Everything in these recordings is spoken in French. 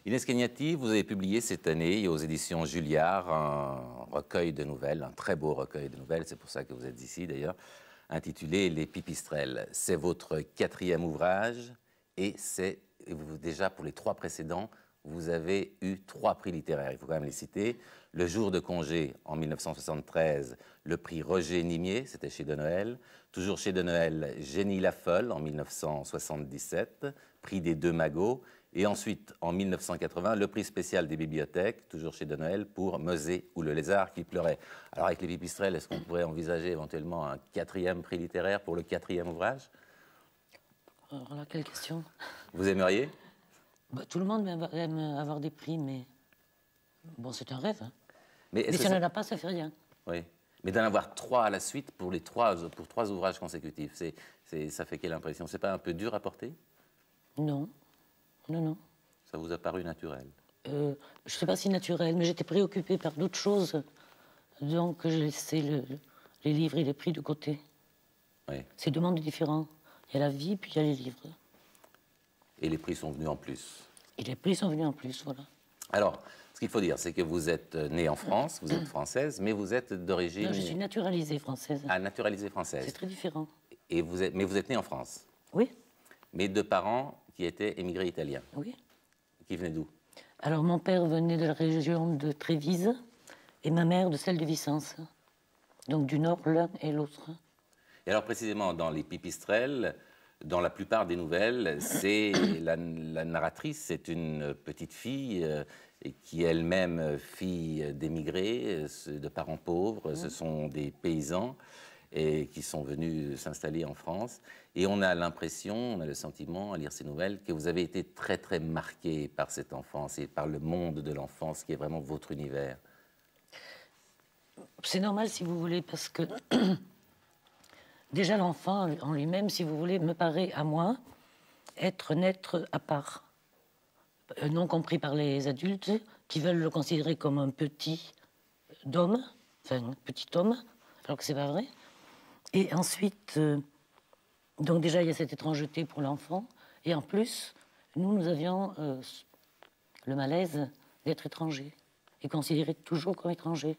Inès Kenyati, vous avez publié cette année aux éditions Julliard un recueil de nouvelles, un très beau recueil de nouvelles, c'est pour ça que vous êtes ici d'ailleurs, intitulé Les Pipistrelles. C'est votre 4e ouvrage et déjà pour les 3 précédents, vous avez eu 3 prix littéraires, il faut quand même les citer. Le Jour de congé en 1973, le prix Roger Nimier, c'était chez De Noël. Toujours chez De Noël, Génie la Folle en 1977, prix des 2 Magots. Et ensuite, en 1980, le prix spécial des bibliothèques, toujours chez De Noël, pour Mosée ou le lézard qui pleurait. Alors avec les Pipistrelles, est-ce qu'on pourrait envisager éventuellement un 4e prix littéraire pour le 4e ouvrage? Alors là, quelle question? Vous aimeriez? Tout le monde aime avoir des prix, mais bon, c'est un rêve. Hein. Mais si on n'en a pas, ça fait rien. Oui. Mais d'en avoir 3 à la suite pour 3 ouvrages consécutifs, ça fait quelle impression? C'est pas un peu dur à porter? Non. Non, non. Ça vous a paru naturel? Je ne sais pas si naturel, mais j'étais préoccupée par d'autres choses. Donc j'ai laissé les livres et les prix de côté. Oui. C'est 2 mondes différents. Il y a la vie, puis il y a les livres. Et les prix sont venus en plus? Et les prix sont venus en plus, voilà. Alors, ce qu'il faut dire, c'est que vous êtes née en France, vous êtes française, mais vous êtes d'origine... Non, je suis naturalisée française. Ah, naturalisée française. C'est très différent. Mais vous êtes née en France? Oui. Mais de parents qui étaient émigrés italiens? Oui. Qui venaient d'où? Alors, mon père venait de la région de Trévise et ma mère de celle de Vicence. Donc, du nord, l'un et l'autre. Et alors, précisément, dans les Pipistrelles, dans la plupart des nouvelles, c'est la narratrice, c'est une petite fille qui est elle-même fille d'émigrés, de parents pauvres. Ce sont des paysans et qui sont venus s'installer en France. Et on a l'impression, on a le sentiment à lire ces nouvelles que vous avez été très très marqué par cette enfance et par le monde de l'enfance qui est vraiment votre univers. C'est normal si vous voulez, parce que déjà l'enfant en lui-même, si vous voulez, me paraît à moi être un être à part, non compris par les adultes qui veulent le considérer comme un petit homme, enfin un petit homme, alors que c'est pas vrai. Et ensuite, donc déjà il y a cette étrangeté pour l'enfant, et en plus, nous avions le malaise d'être étrangers, et considérés toujours comme étrangers.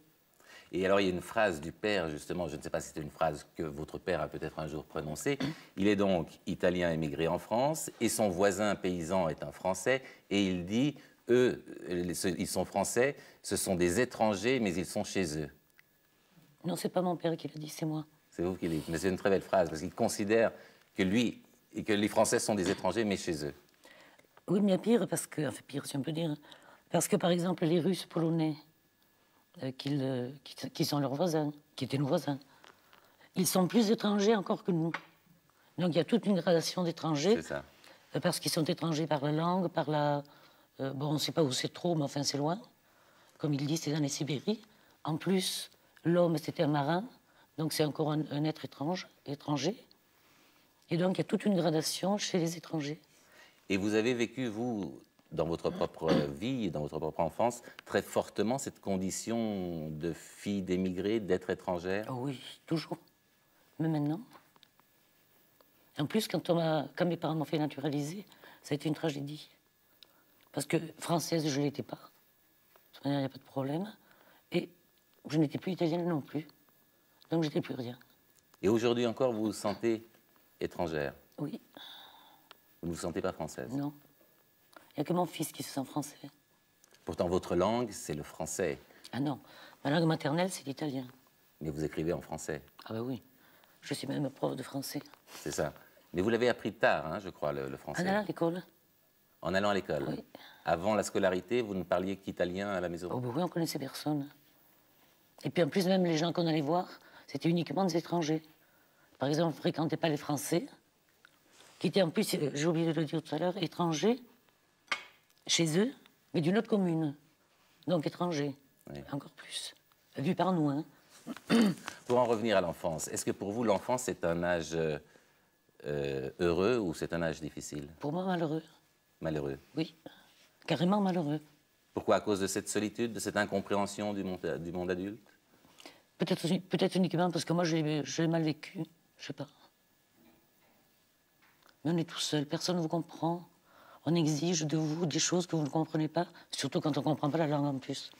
Et alors, il y a une phrase du père, justement, je ne sais pas si c'est une phrase que votre père a peut-être un jour prononcée. Il est donc italien émigré en France, et son voisin paysan est un Français, et il dit, eux, ils sont Français, ce sont des étrangers, mais ils sont chez eux. Non, c'est pas mon père qui l'a dit, c'est moi. C'est vous qui l'avez dit, mais c'est une très belle phrase, parce qu'il considère que lui, et que les Français sont des étrangers, mais chez eux. Oui, mais pire, parce que, enfin pire si on peut dire, parce que par exemple les Russes polonais, qui sont leurs voisins, qui étaient nos voisins, ils sont plus étrangers encore que nous. Donc il y a toute une gradation d'étrangers. C'est ça. Parce qu'ils sont étrangers par la langue, par la... bon, on ne sait pas où c'est trop, mais enfin c'est loin. Comme il dit, c'est dans les Sibéries. En plus, l'homme, c'était un marin, donc c'est encore un être étranger. Et donc il y a toute une gradation chez les étrangers. Et vous avez vécu, vous, dans votre propre vie, dans votre propre enfance, très fortement cette condition de fille d'émigré, d'être étrangère? Oh oui, toujours. Mais maintenant. En plus, quand mes parents m'ont fait naturaliser, ça a été une tragédie. Parce que française, je ne l'étais pas. Il n'y a pas de problème. Et je n'étais plus italienne non plus. Donc j'étais plus rien. Et aujourd'hui encore, vous vous sentez étrangère? Oui. Vous ne vous sentez pas française? Non. Il n'y a que mon fils qui se sent français. Pourtant, votre langue, c'est le français. Ah non. Ma langue maternelle, c'est l'italien. Mais vous écrivez en français. Ah bah oui. Je suis même prof de français. C'est ça. Mais vous l'avez appris tard, hein, je crois, le français. En allant à l'école. En allant à l'école? Oui. la scolarité, vous ne parliez qu'italien à la maison? Oh bah oui, on connaissait personne. Et puis en plus, même les gens qu'on allait voir, c'était uniquement des étrangers. Par exemple, on ne fréquentait pas les Français, qui étaient en plus, j'ai oublié de le dire tout à l'heure, étrangers, chez eux, mais d'une autre commune. Donc étrangers, oui. Encore plus. Vu par nous, hein. Pour en revenir à l'enfance, est-ce que pour vous, l'enfance, c'est un âge heureux ou c'est un âge difficile? Pour moi, malheureux. Malheureux? Oui, carrément malheureux. Pourquoi? À cause de cette solitude, de cette incompréhension du monde adulte? Peut-être uniquement parce que moi, j'ai mal vécu. Je sais pas. Mais on est tout seul, personne ne vous comprend. on exige de vous des choses que vous ne comprenez pas, surtout quand on ne comprend pas la langue en plus.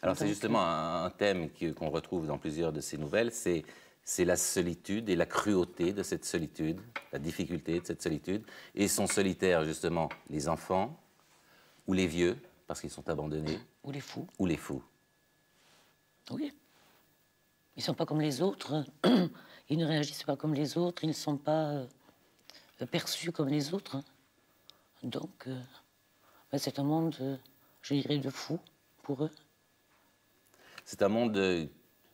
Alors c'est justement un thème qu'on retrouve dans plusieurs de ces nouvelles, c'est la solitude et la cruauté de cette solitude, la difficulté de cette solitude, et sont solitaires justement les enfants ou les vieux, parce qu'ils sont abandonnés. Ou les fous. Ou les fous. Oui. Ils ne sont pas comme les autres, ils ne réagissent pas comme les autres, ils ne sont pas perçus comme les autres. Donc, c'est un monde, je dirais, de fous pour eux. C'est un monde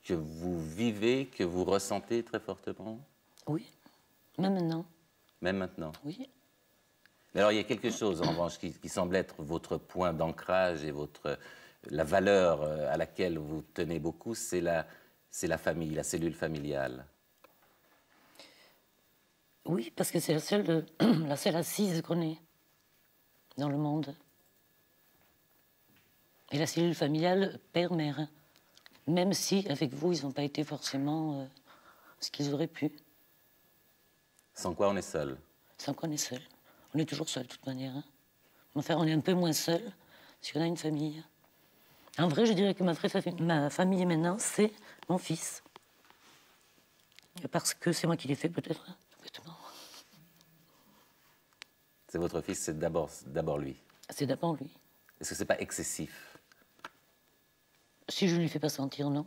que vous vivez, que vous ressentez très fortement? Oui, même maintenant. Même maintenant? Oui. Mais alors, il y a quelque chose, en revanche, qui semble être votre point d'ancrage et la valeur à laquelle vous tenez beaucoup, c'est la famille, la cellule familiale. Oui, parce que c'est la seule assise qu'on ait dans le monde. Et la cellule familiale, père-mère. Même si, avec vous, ils n'ont pas été forcément ce qu'ils auraient pu. Sans quoi on est seul? Sans qu'on est seul. On est toujours seul, de toute manière. Hein. Enfin, on est un peu moins seul si on a une famille. En vrai, je dirais que ma famille maintenant, c'est mon fils. Parce que c'est moi qui l'ai fait, peut-être. C'est votre fils, c'est d'abord lui. C'est d'abord lui. Est-ce que c'est pas excessif? Si je ne lui fais pas sentir, non.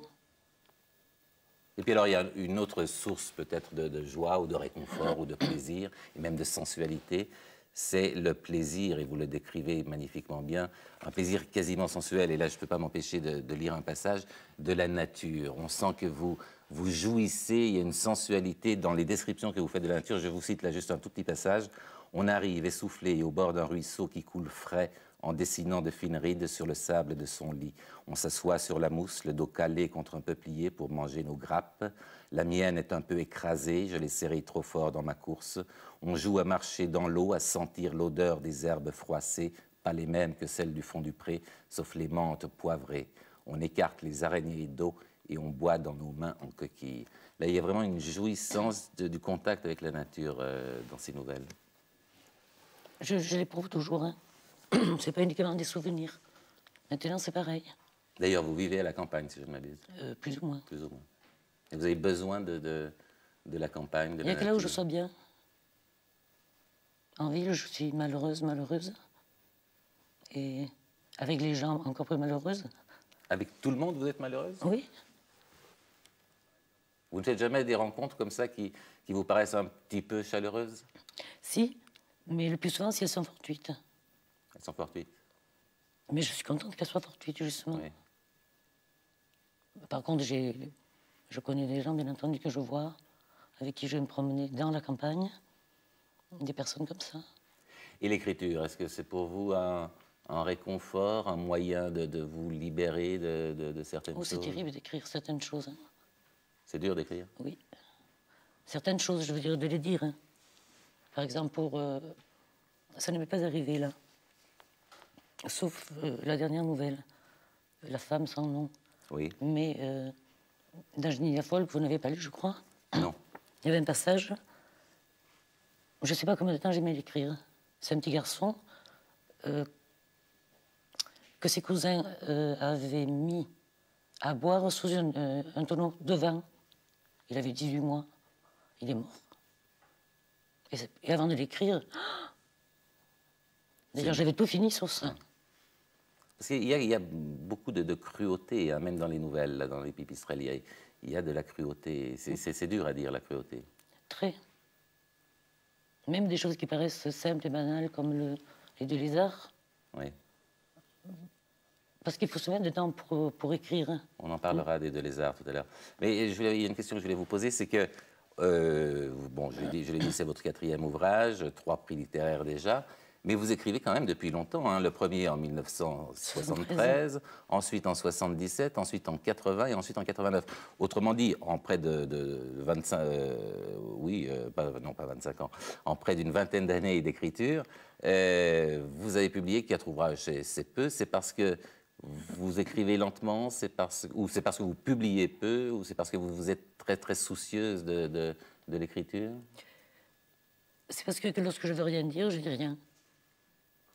Et puis alors, il y a une autre source peut-être de joie ou de réconfort ou de plaisir, et même de sensualité, c'est le plaisir, et vous le décrivez magnifiquement bien, un plaisir quasiment sensuel, et là je ne peux pas m'empêcher de lire un passage, de la nature. On sent que vous jouissez, il y a une sensualité dans les descriptions que vous faites de la nature. Je vous cite là juste un tout petit passage. On arrive essoufflé au bord d'un ruisseau qui coule frais, en dessinant de fines rides sur le sable de son lit. On s'assoit sur la mousse, le dos calé contre un peuplier pour manger nos grappes. La mienne est un peu écrasée, je l'ai serrée trop fort dans ma course. On joue à marcher dans l'eau, à sentir l'odeur des herbes froissées, pas les mêmes que celles du fond du pré, sauf les menthes poivrées. On écarte les araignées d'eau et on boit dans nos mains en coquilles. Là, il y a vraiment une jouissance du contact avec la nature dans ces nouvelles. Je l'éprouve toujours, hein. C'est pas uniquement des souvenirs. Maintenant, c'est pareil. D'ailleurs, vous vivez à la campagne, si je ne m'abuse. Plus ou moins. Plus ou moins. Et vous avez besoin de la campagne, de la nature. Il n'y a que là où je sois bien. En ville, je suis malheureuse. Et avec les gens, encore plus malheureuse. Avec tout le monde, vous êtes malheureuse? Oui. Vous ne faites jamais des rencontres comme ça qui vous paraissent un petit peu chaleureuses? Si, mais le plus souvent, si elles sont fortuites. Elles sont fortuites. Mais je suis contente qu'elles soient fortuites, justement. Oui. Par contre, je connais des gens, bien entendu, que je vois, avec qui je vais me promener dans la campagne, des personnes comme ça. Et l'écriture, est-ce que c'est pour vous un réconfort, un moyen de vous libérer de certaines choses? C'est terrible d'écrire certaines choses. Hein. C'est dur d'écrire? Oui. Certaines choses, je veux dire, de les dire. Hein. Par exemple, ça ne m'est pas arrivé, là. Sauf la dernière nouvelle, La femme sans nom. Oui. Mais dans Jenny la folle, que vous n'avez pas lu, je crois. Non. Il y avait un passage, je ne sais pas combien de temps j'aimais l'écrire. C'est un petit garçon que ses cousins avaient mis à boire sous un tonneau de vin. Il avait 18 mois. Il est mort. Et avant de l'écrire, d'ailleurs, j'avais tout fini sur ça. Parce qu'il y a beaucoup de cruauté, hein, même dans les nouvelles, là, dans les pipistrelles, il y a de la cruauté. C'est dur à dire, la cruauté. Très. Même des choses qui paraissent simples et banales, comme les deux lézards. Oui. Parce qu'il faut se mettre dedans pour écrire. Hein. On en parlera des deux lézards tout à l'heure. Mais il y a une question que je voulais vous poser, c'est que, bon, je l'ai dit, c'est votre 4e ouvrage, 3 prix littéraires déjà. Mais vous écrivez quand même depuis longtemps, hein, le premier en 1973, ensuite en 77, ensuite en 80 et ensuite en 89. Autrement dit, en près de 25, non pas 25 ans, en près d'une vingtaine d'années d'écriture, vous avez publié 4 ouvrages. C'est peu, c'est parce que vous écrivez lentement, ou c'est parce que vous publiez peu, ou c'est parce que vous êtes très très soucieuse de l'écriture? C'est parce que lorsque je veux rien dire, je dis rien.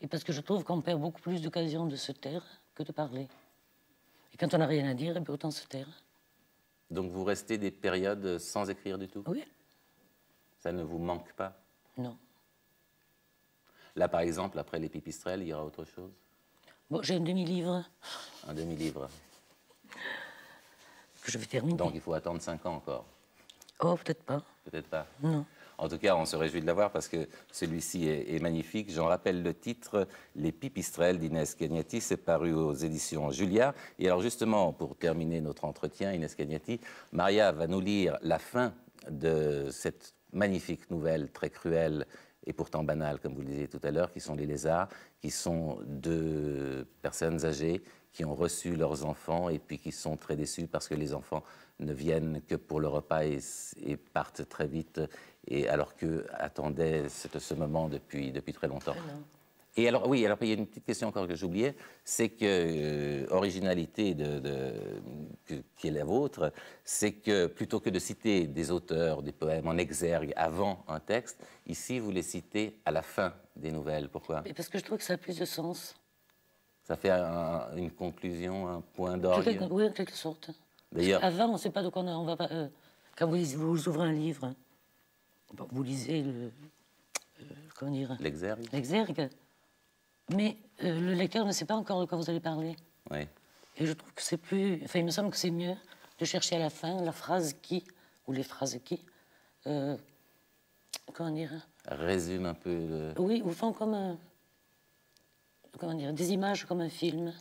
Et parce que je trouve qu'on perd beaucoup plus d'occasions de se taire que de parler. Et quand on n'a rien à dire, eh bien, autant se taire. Donc vous restez des périodes sans écrire du tout? Oui. Ça ne vous manque pas? Non. Là, par exemple, après les pipistrelles, il y aura autre chose? Bon, j'ai un demi-livre Un demi-livre. que je vais terminer. Donc il faut attendre 5 ans encore? Oh, peut-être pas. Peut-être pas. Non. En tout cas, on se réjouit de l'avoir parce que celui-ci est magnifique. J'en rappelle le titre, Les pipistrelles d'Inès Cagnati. C'est paru aux éditions Julia. Et alors justement, pour terminer notre entretien, Inès Cagnati, Maria va nous lire la fin de cette magnifique nouvelle, très cruelle et pourtant banale, comme vous le disiez tout à l'heure, qui sont les lézards, qui sont deux personnes âgées qui ont reçu leurs enfants et puis qui sont très déçus parce que les enfants ne viennent que pour le repas et partent très vite, et alors qu'eux attendaient ce moment depuis très longtemps. Et alors, oui, alors il y a une petite question encore que j'oubliais, c'est que, originalité qui est la vôtre, c'est que plutôt que de citer des auteurs, des poèmes en exergue avant un texte, ici vous les citez à la fin des nouvelles. Pourquoi? Parce que je trouve que ça a plus de sens. Ça fait une conclusion, un point d'orgue? Oui, en quelque sorte. D'ailleurs, avant, on ne sait pas de quoi on va pas. Quand vous ouvrez un livre, bon, vous lisez comment dire, l'exergue? l'exergue, mais le lecteur ne sait pas encore de quoi vous allez parler. Oui. Et je trouve que c'est plus. Enfin, il me semble que c'est mieux de chercher à la fin la phrase qui, ou les phrases qui, comment dire, Résume un peu le... oui, ou font comme comment dire, des images comme un film.